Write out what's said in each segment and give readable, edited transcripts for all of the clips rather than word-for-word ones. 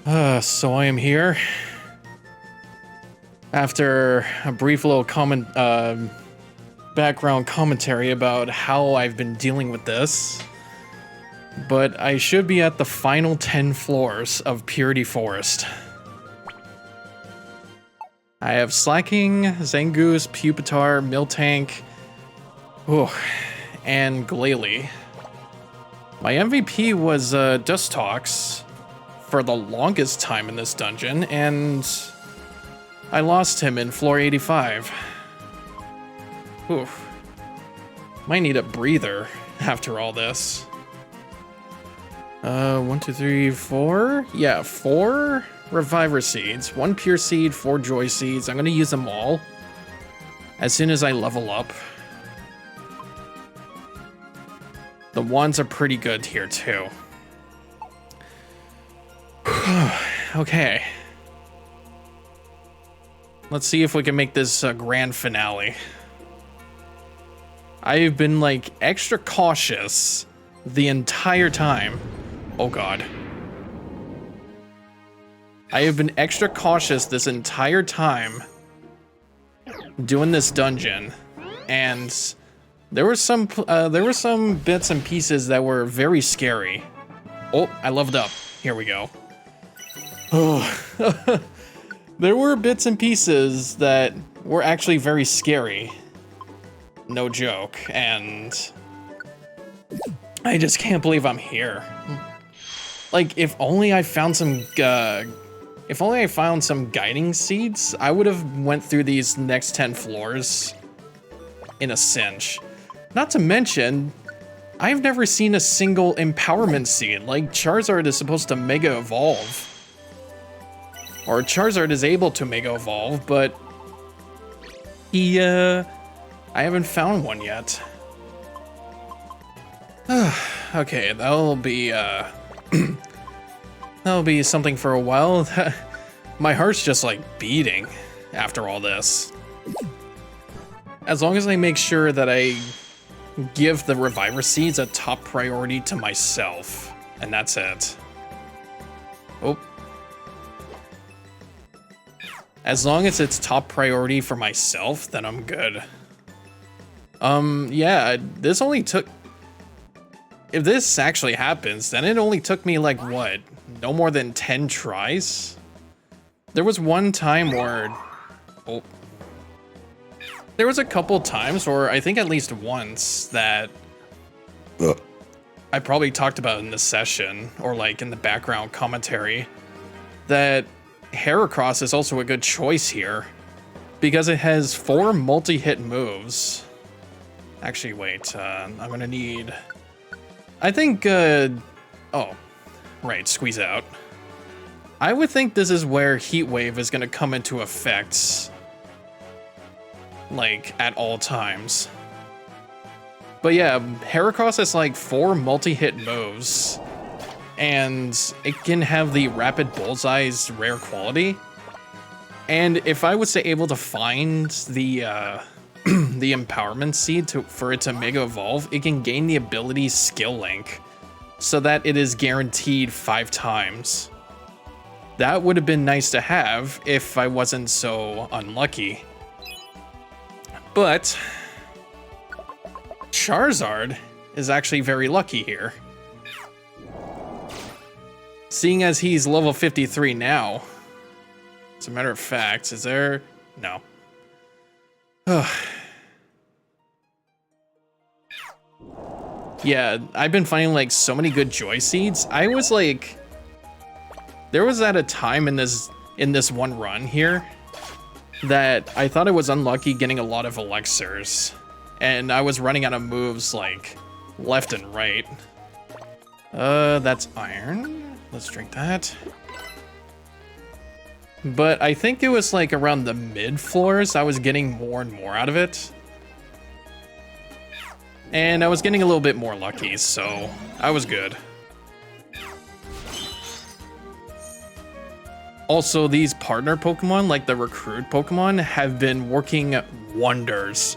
So I am here. After a brief little background commentary about how I've been dealing with this. But I should be at the final 10 floors of Purity Forest. I have Slacking, Zangoose, Pupitar, Miltank, and Glalie. My MVP was Dustox for the longest time in this dungeon, and I lost him in floor 85. Oof. Might need a breather after all this. 1, 2, 3, 4? Yeah, 4 Reviver Seeds, 1 Pure Seed, 4 Joy Seeds. I'm gonna use them all as soon as I level up. The wands are pretty good here too. Okay. Let's see if we can make this a grand finale. I've been like extra cautious the entire time. Oh god. I have been extra cautious this entire time doing this dungeon, and there were some bits and pieces that were very scary. Oh, I leveled up. Here we go. Oh. There were bits and pieces that were actually very scary. No joke. And I just can't believe I'm here. Like, if only I found some guiding seeds, I would have went through these next 10 floors in a cinch. Not to mention, I've never seen a single empowerment seed. Like, Charizard is supposed to Mega Evolve. Or Charizard is able to Mega Evolve, but I haven't found one yet. Okay, that'll be something for a while. My heart's just like beating after all this. As long as I make sure that I give the Reviver Seeds a top priority to myself, and that's it. Oh. As long as it's top priority for myself, then I'm good. Yeah, this only took... If this actually happens, then it only took me like, what? No more than 10 tries? There was one time where... Oh. There was a couple times, or I think at least once, that... I probably talked about in this session, or like in the background commentary, that Heracross is also a good choice here, because it has 4 multi-hit moves. Actually, wait, I'm gonna need... I think, oh, right, Squeeze Out. I would think this is where Heat Wave is gonna come into effect, like, at all times. But yeah, Heracross has like 4 multi-hit moves, and it can have the Rapid Bullseye's rare quality. And if I was able to find the the Empowerment Seed for it to Mega Evolve, it can gain the ability Skill Link, so that it is guaranteed 5 times. That would have been nice to have if I wasn't so unlucky. But Charizard is actually very lucky here. Seeing as he's level 53 now. As a matter of fact, is there... No. Yeah, I've been finding like so many good Joy Seeds. I was like... There was at a time in this one run here that I thought I was unlucky getting a lot of elixirs. And I was running out of moves like left and right. That's iron. Let's drink that. But I think it was like around the mid floors I was getting more and more out of it. And I was getting a little bit more lucky, so I was good. Also, these partner Pokemon, like the recruit Pokemon, have been working wonders.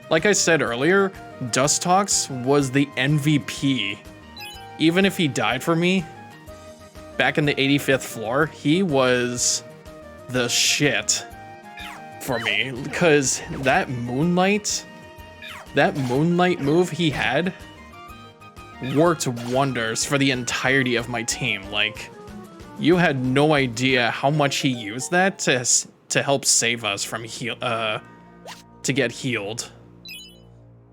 Like I said earlier, Dustox was the MVP. Even if he died for me, back in the 85th floor, he was the shit for me because that moonlight move he had worked wonders for the entirety of my team. Like, you had no idea how much he used that to help save us from to get healed.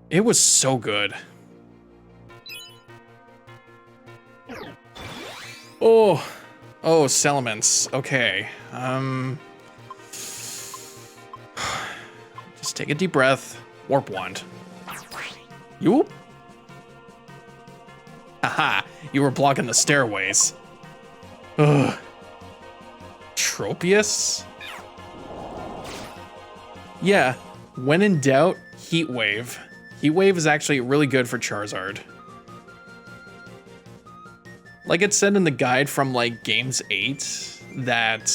It was so good. Oh, Salamence. Okay. Just take a deep breath. Warp Wand. You? Haha, you were blocking the stairways. Ugh. Tropius? Yeah, when in doubt, Heat Wave. Heat Wave is actually really good for Charizard. Like it said in the guide from like Games 8, that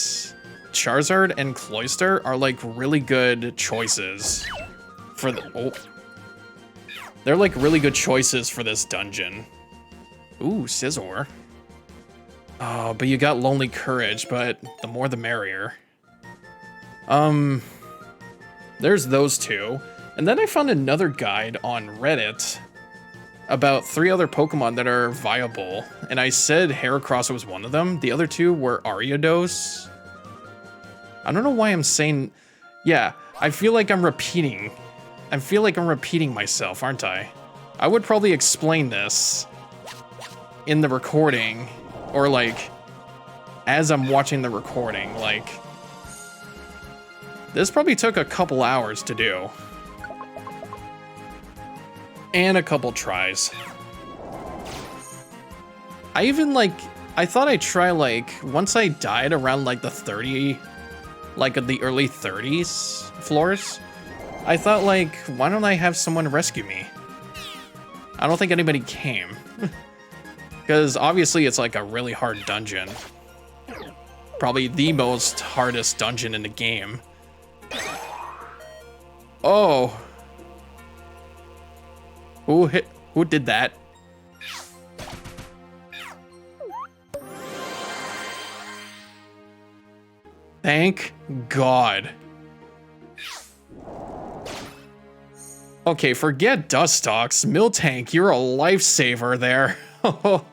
Charizard and Cloyster are like really good choices for the they're like really good choices for this dungeon. Ooh, Scizor. Oh, but you got Lonely Courage, but the more the merrier. There's those two. And then I found another guide on Reddit about 3 other Pokemon that are viable. And I said Heracross was one of them. The other 2 were Ariados. I don't know why I'm saying... Yeah, I feel like I'm repeating. I feel like I'm repeating myself, aren't I? I would probably explain this in the recording, or like, as I'm watching the recording, like... This probably took a couple hours to do. And a couple tries. I even I thought I'd try once I died around the early 30s floors, I thought why don't I have someone rescue me? I don't think anybody came. Because obviously it's a really hard dungeon. Probably the most hardest dungeon in the game. Oh. Who did that? Thank God. Okay, forget Dustox. Miltank, you're a lifesaver there. Oh.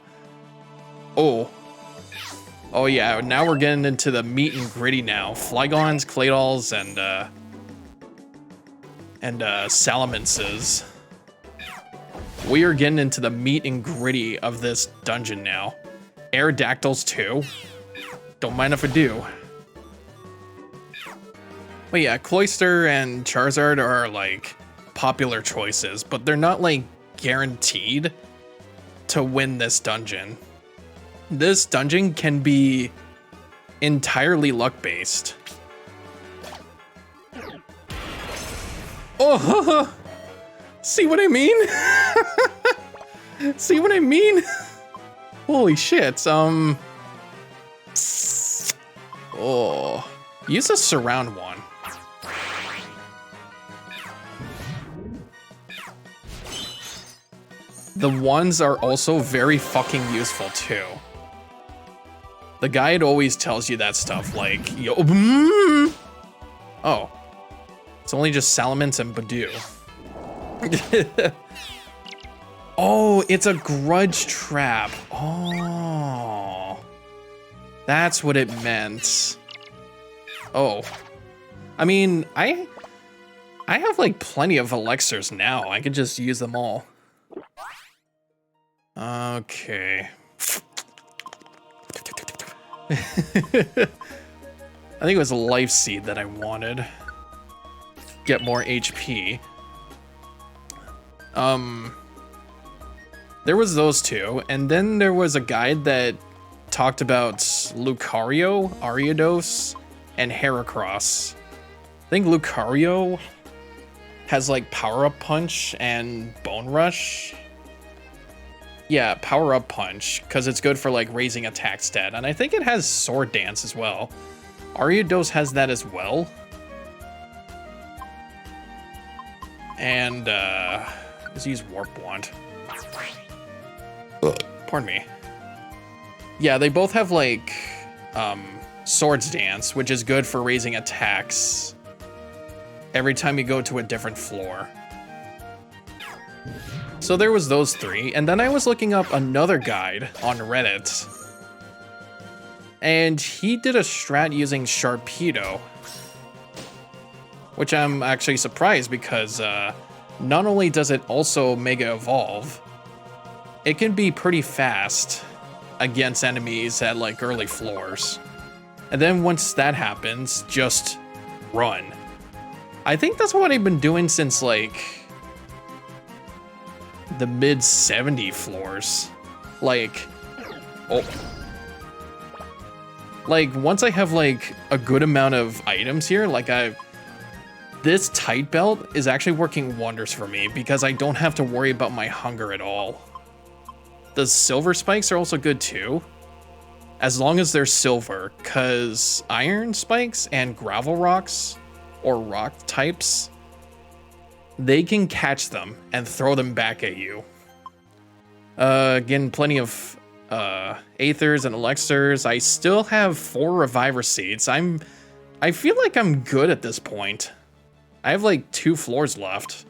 Oh yeah, now we're getting into the meat and gritty now. Flygons, Claydolls, and Salamences. We are getting into the meat and gritty of this dungeon now. Aerodactyls too. Don't mind if I do. But yeah, Cloyster and Charizard are popular choices, but they're not guaranteed to win this dungeon. This dungeon can be entirely luck-based. Oh, see what I mean? See what I mean? Holy shit, oh. Use a surround one. The ones are also very fucking useful too. The guide always tells you that stuff, yo, oh, it's only just Salamence and Badoo. Oh, it's a grudge trap. Oh, that's what it meant. Oh, I mean, I have plenty of elixirs now. I could just use them all. Okay. I think it was a life seed that I wanted. Get more HP. There was those two, and then there was a guide that talked about Lucario, Ariados, and Heracross. I think Lucario has Power-Up Punch and Bone Rush. Yeah, Power-Up Punch, because it's good for raising attack stat, and I think it has Sword Dance as well. Ariados has that as well. And let's use Warp Wand. Pardon me. Yeah, they both have like Swords Dance, which is good for raising attacks every time you go to a different floor. So there was those three, and then I was looking up another guide on Reddit, and he did a strat using Sharpedo, which I'm actually surprised because not only does it also Mega Evolve, it can be pretty fast against enemies at like early floors. And then once that happens, just run. I think that's what I've been doing since like the mid 70 floors. Like, oh. Like once I have like a good amount of items here, like this tight belt is actually working wonders for me because I don't have to worry about my hunger at all. The silver spikes are also good too, as long as they're silver, because iron spikes and gravel rocks, or rock types, they can catch them and throw them back at you. Again, plenty of aethers and elixirs. I still have 4 reviver seeds. I feel like I'm good at this point. I have like 2 floors left.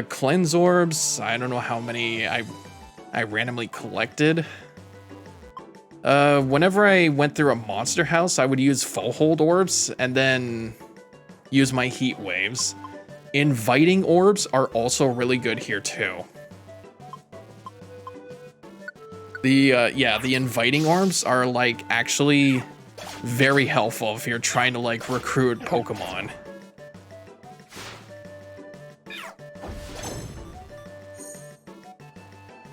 Cleanse orbs. I don't know how many I randomly collected. Whenever I went through a monster house, I would use full hold orbs and then use my heat waves. Inviting orbs are also really good here too. The inviting orbs are like actually very helpful if you're trying to like recruit Pokemon.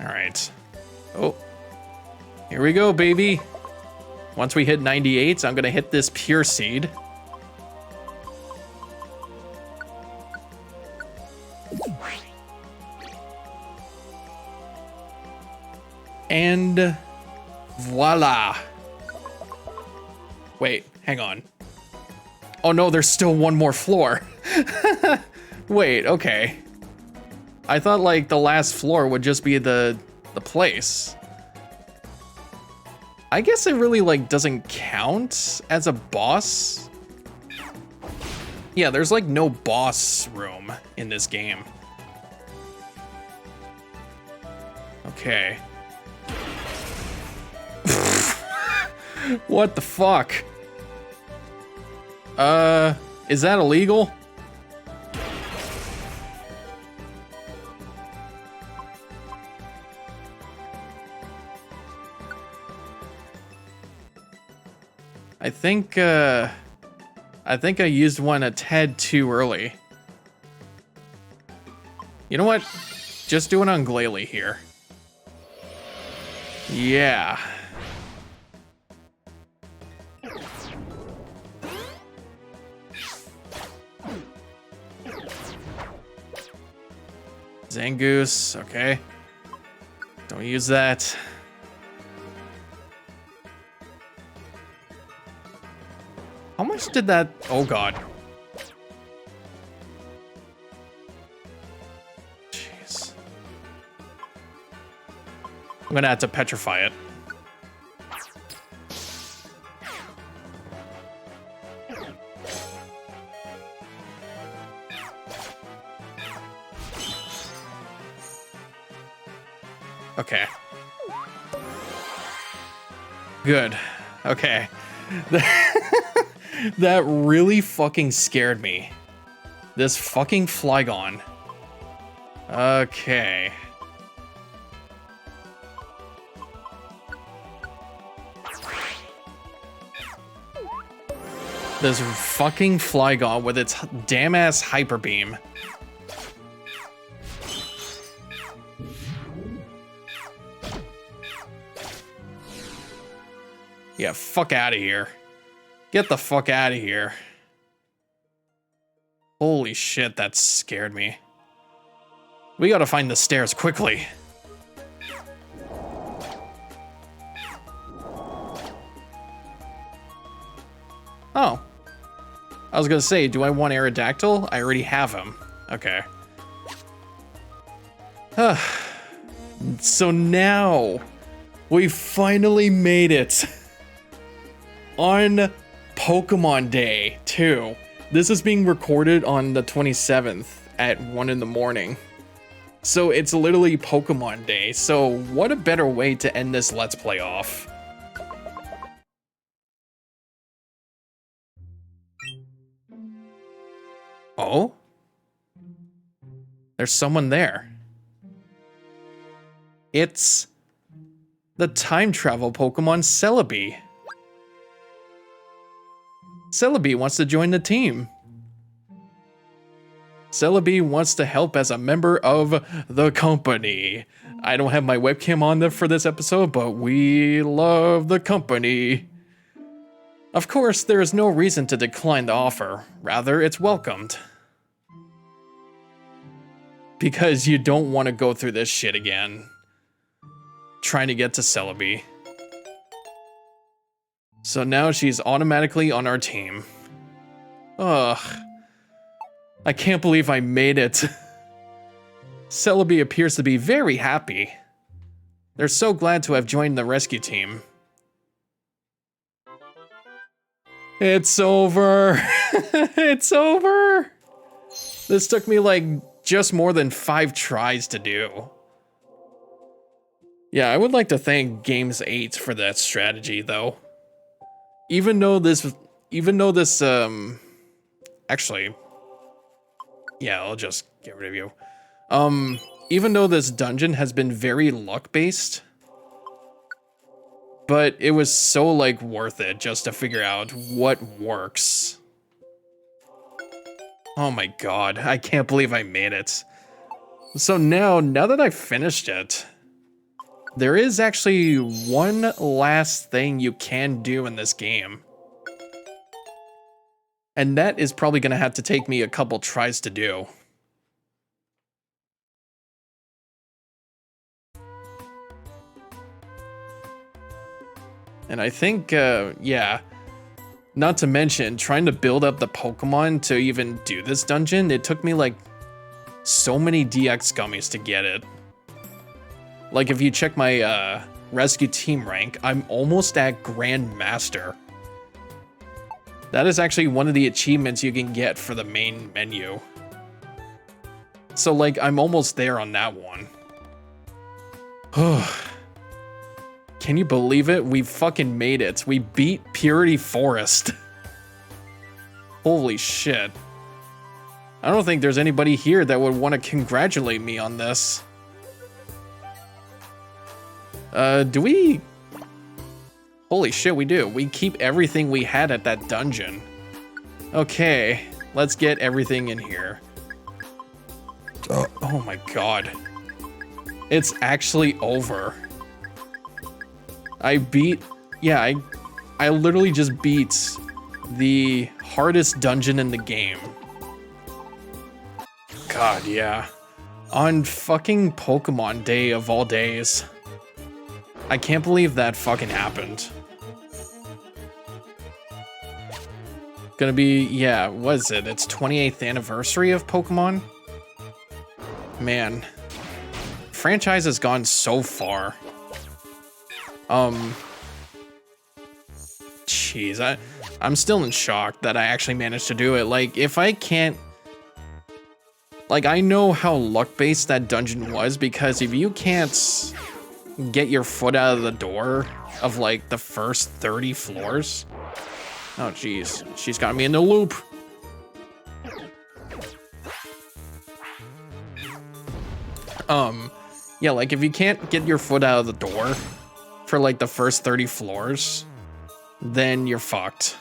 All right. Oh, here we go, baby. Once we hit 98, I'm gonna hit this pure seed. And voila. Wait, hang on. Oh no, there's still one more floor. Wait, okay. I thought like the last floor would just be the place. I guess it really like doesn't count as a boss. Yeah, there's like no boss room in this game. Okay. What the fuck? Is that illegal? I think I used one a tad too early. You know what? Just do it on Glalie here. Yeah. Zangoose, okay. Don't use that. How much did that? Oh god. Jeez. I'm gonna have to petrify it. Okay. Good. Okay. That really fucking scared me. This fucking Flygon. Okay. This fucking Flygon with its damn ass Hyper Beam. Yeah, fuck out of here. Get the fuck out of here. Holy shit, that scared me. We gotta find the stairs quickly. Oh. I was gonna say, do I want Aerodactyl? I already have him. Okay. So now We finally made it. On Pokemon Day, too. This is being recorded on the 27th at 1 in the morning. So it's literally Pokemon Day. So what a better way to end this Let's Play off. Oh? There's someone there. It's the time travel Pokemon Celebi. Celebi wants to join the team. Celebi wants to help as a member of the company. I don't have my webcam on for this episode, but we love the company. Of course, there is no reason to decline the offer. Rather, it's welcomed. Because you don't want to go through this shit again. Trying to get to Celebi. So now she's automatically on our team. Ugh. I can't believe I made it. Celebi appears to be very happy. They're so glad to have joined the rescue team. It's over. It's over. This took me like just more than 5 tries to do. Yeah, I would like to thank Games 8 for that strategy though. Even though this, actually, yeah, I'll just get rid of you. Even though this dungeon has been very luck-based, but it was so, like, worth it just to figure out what works. Oh my god, I can't believe I made it. So now that I've finished it, there is actually one last thing you can do in this game. And that is probably gonna have to take me a couple tries to do. And I think, yeah. Not to mention, trying to build up the Pokemon to even do this dungeon, it took me like so many DX gummies to get it. Like if you check my rescue team rank, I'm almost at Grandmaster. That is actually one of the achievements you can get for the main menu. So like I'm almost there on that one. Can you believe it? We fucking made it. We beat Purity Forest. Holy shit. I don't think there's anybody here that would want to congratulate me on this. Do we? Holy shit, we do. We keep everything we had at that dungeon. Okay, let's get everything in here. Oh my god. It's actually over. I beat, yeah, I literally just beat the hardest dungeon in the game. God, yeah. On fucking Pokemon Day of all days. I can't believe that fucking happened. Gonna be, yeah, what is it? It's 28th anniversary of Pokemon? Man. Franchise has gone so far. Jeez, I'm still in shock that I actually managed to do it. Like, if I can't... Like, I know how luck-based that dungeon was, because if you can't get your foot out of the door of, like, the first 30 floors... Oh, jeez. She's got me in the loop. Yeah, like, if you can't get your foot out of the door for, like, the first 30 floors, then you're fucked.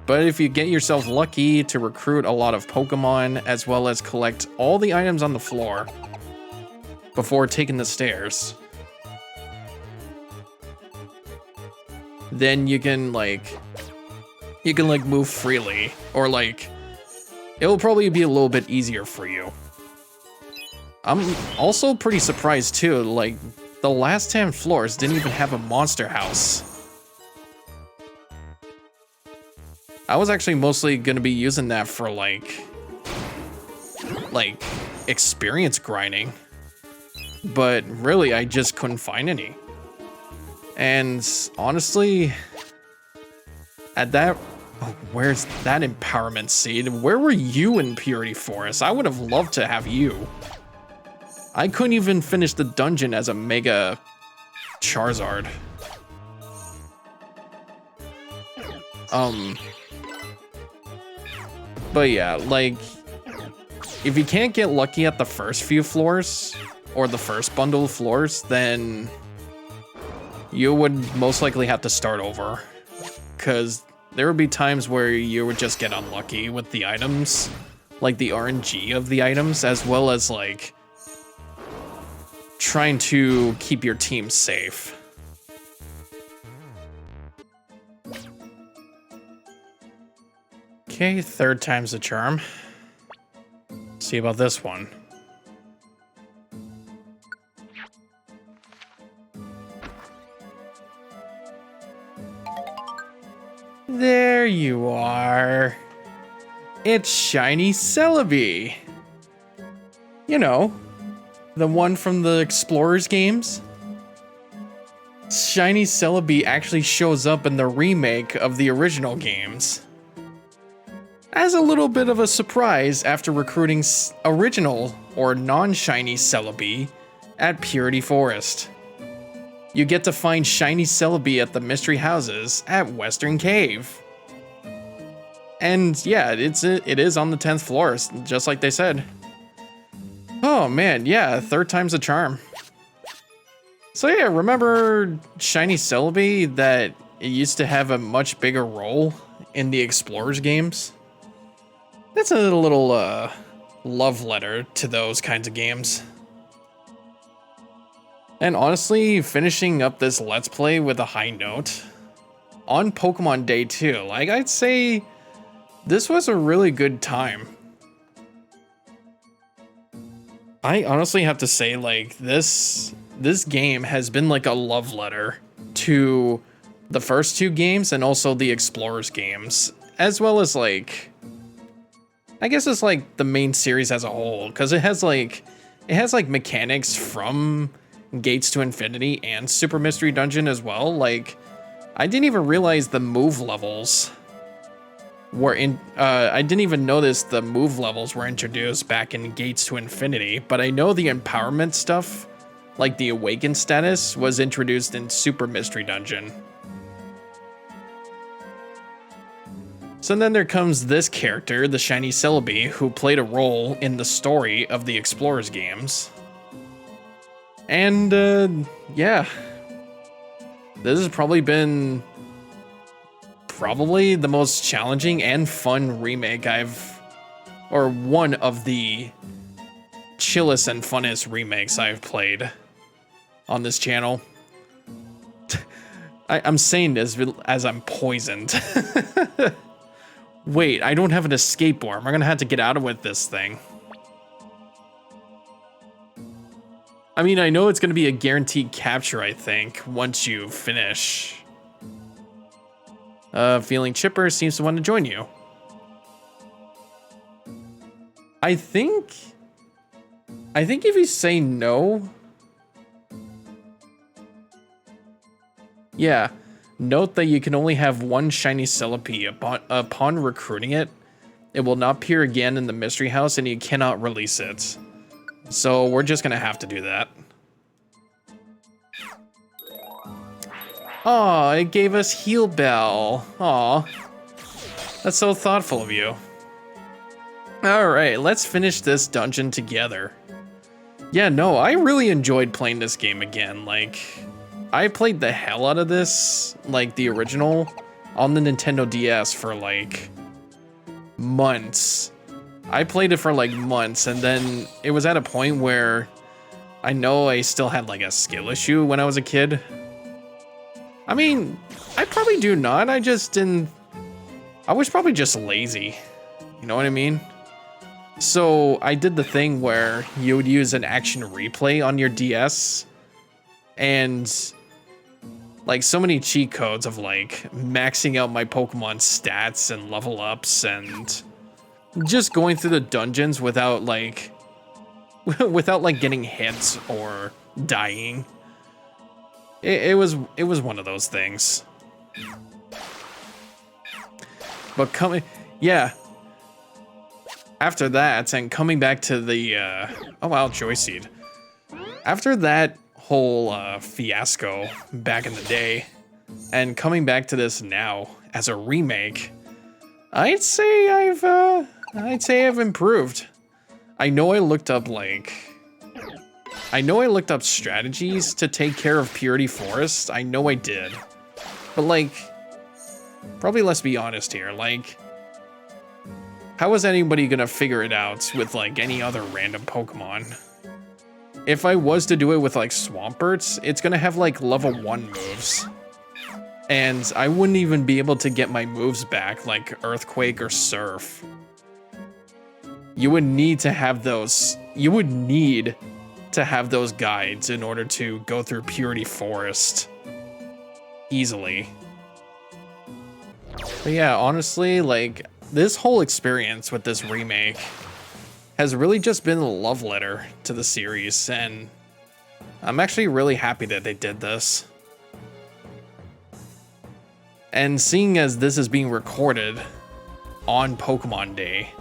But if you get yourself lucky to recruit a lot of Pokemon, as well as collect all the items on the floor before taking the stairs, then you can move freely, or like, it'll probably be a little bit easier for you. I'm also pretty surprised too, like, the last 10 floors didn't even have a monster house. I was actually mostly gonna be using that for like experience grinding, but really I just couldn't find any. And honestly, at that, oh, where's that empowerment seed? Where were you in Purity Forest? I would have loved to have you. I couldn't even finish the dungeon as a Mega Charizard. But yeah, like, if you can't get lucky at the first few floors, or the first bundle of floors, then you would most likely have to start over. Because there would be times where you would just get unlucky with the items, like the RNG of the items, as well as like trying to keep your team safe. Okay, third time's the charm. See about this one. There you are. It's Shiny Celebi. You know, the one from the Explorers games. Shiny Celebi actually shows up in the remake of the original games. As a little bit of a surprise after recruiting original or non-Shiny Celebi at Purity Forest. You get to find Shiny Celebi at the mystery houses at Western Cave. And yeah, it is on the 10th floor, just like they said. Oh man, yeah, third time's a charm. So yeah, remember Shiny Celebi, that it used to have a much bigger role in the Explorers games? That's a little love letter to those kinds of games. And honestly, finishing up this Let's Play with a high note on Pokemon Day 2, like, I'd say this was a really good time. I honestly have to say, like, this game has been like a love letter to the first two games and also the Explorers games, as well as, like, I guess it's like the main series as a whole, because it has like mechanics from Gates to Infinity and Super Mystery Dungeon as well. Like, I didn't even realize the move levels were in. I didn't even notice the move levels were introduced back in Gates to Infinity, but I know the empowerment stuff, like the Awaken status, was introduced in Super Mystery Dungeon. So then there comes this character, the Shiny Celebi, who played a role in the story of the Explorers games. And, yeah. This has probably been the most challenging and fun remake or one of the chillest and funnest remakes I've played on this channel. I'm saying this as I'm poisoned. Wait, I don't have an escape arm. I'm gonna have to get out of with this thing. I mean, I know it's gonna be a guaranteed capture, I think, once you finish. Feeling chipper seems to want to join you. I think if you say no. Yeah. Note that you can only have one Shiny Celebi upon recruiting it. It will not appear again in the Mystery House, and you cannot release it. So we're just gonna have to do that. Aw, it gave us Heal Bell. Aw, that's so thoughtful of you. Alright, let's finish this dungeon together. Yeah, no, I really enjoyed playing this game again. Like, I played the hell out of this, like the original, on the Nintendo DS for like months. I played it for like months, and then it was at a point where I know I still had like a skill issue when I was a kid. I mean, I probably do not, I was probably just lazy. You know what I mean? So I did the thing where you would use an action replay on your DS, and like so many cheat codes of like maxing out my Pokemon stats and level ups and just going through the dungeons without like getting hits or dying. it was one of those things. But yeah. After that, and coming back to the, oh wow, Joy Seed. After that whole fiasco back in the day, and coming back to this now as a remake, I'd say I've improved. I know I looked up strategies to take care of Purity Forest. I know I did. But like, probably let's be honest here, like, how is anybody gonna figure it out with like any other random Pokemon? If I was to do it with like Swamperts, it's gonna have like level 1 moves. And I wouldn't even be able to get my moves back like Earthquake or Surf. You would need to have those, guides in order to go through Purity Forest easily. But yeah, honestly, like, this whole experience with this remake has really just been a love letter to the series, and I'm actually really happy that they did this. And seeing as this is being recorded on Pokemon Day,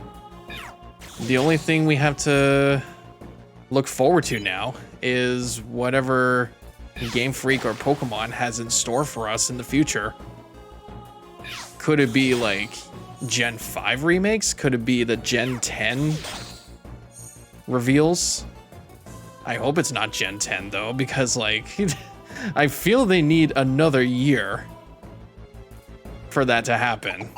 the only thing we have to look forward to now is whatever Game Freak or Pokemon has in store for us in the future. Could it be like Gen 5 remakes? Could it be the Gen 10 reveals? I hope it's not Gen 10 though, because like, I feel they need another year for that to happen.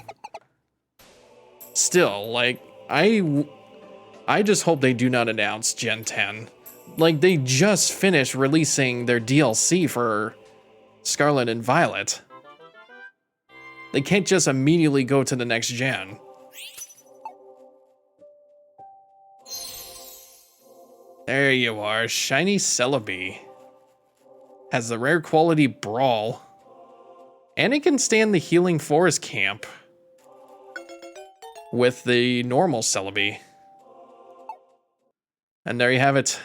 Still, like, I just hope they do not announce Gen 10. Like, they just finished releasing their DLC for Scarlet and Violet. They can't just immediately go to the next gen. There you are, Shiny Celebi. Has the rare quality Brawl. And it can stand the Healing Forest camp with the normal Celebi. And there you have it.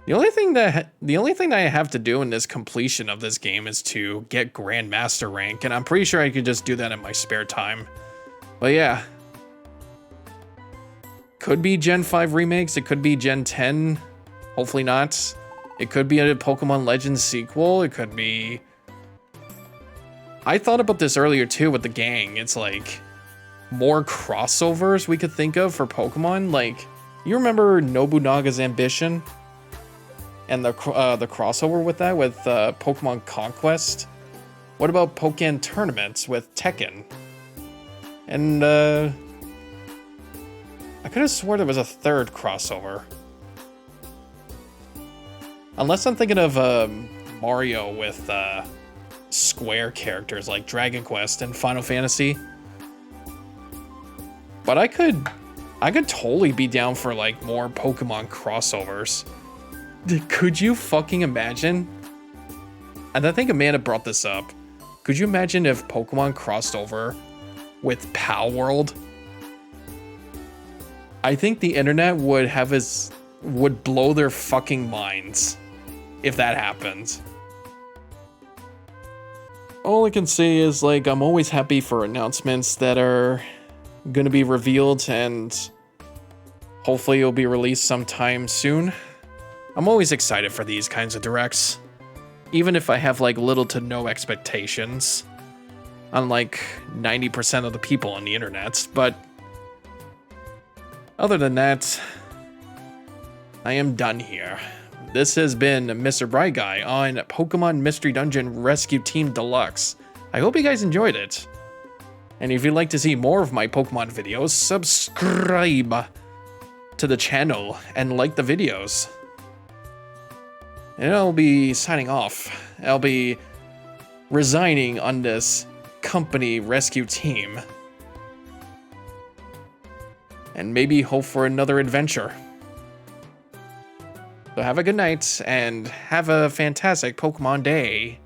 The only thing that I have to do in this completion of this game is to get Grandmaster rank, and I'm pretty sure I could just do that in my spare time. But yeah. Could be Gen 5 remakes, it could be Gen 10, hopefully not. It could be a Pokemon Legends sequel, it could be... I thought about this earlier too with the gang, it's like more crossovers we could think of for Pokemon. Like, you remember Nobunaga's Ambition? And the crossover with that, with Pokemon Conquest? What about Pokémon Tournaments with Tekken? And I could have swore there was a third crossover. Unless I'm thinking of Mario with Square characters like Dragon Quest and Final Fantasy. But I could totally be down for like more Pokemon crossovers. Could you fucking imagine? And I think Amanda brought this up. Could you imagine if Pokemon crossed over with Pal World? I think the internet would blow their fucking minds if that happened. All I can say is, like, I'm always happy for announcements that are gonna be revealed, and hopefully it'll be released sometime soon. I'm always excited for these kinds of directs, even if I have like little to no expectations, unlike 90% of the people on the internet. But other than that, I am done here. This has been MisterBriGuy on Pokemon Mystery Dungeon Rescue Team Deluxe. I hope you guys enjoyed it. And if you'd like to see more of my Pokemon videos, subscribe to the channel and like the videos. And I'll be signing off. I'll be resigning on this company rescue team. And maybe hope for another adventure. So have a good night and have a fantastic Pokemon day.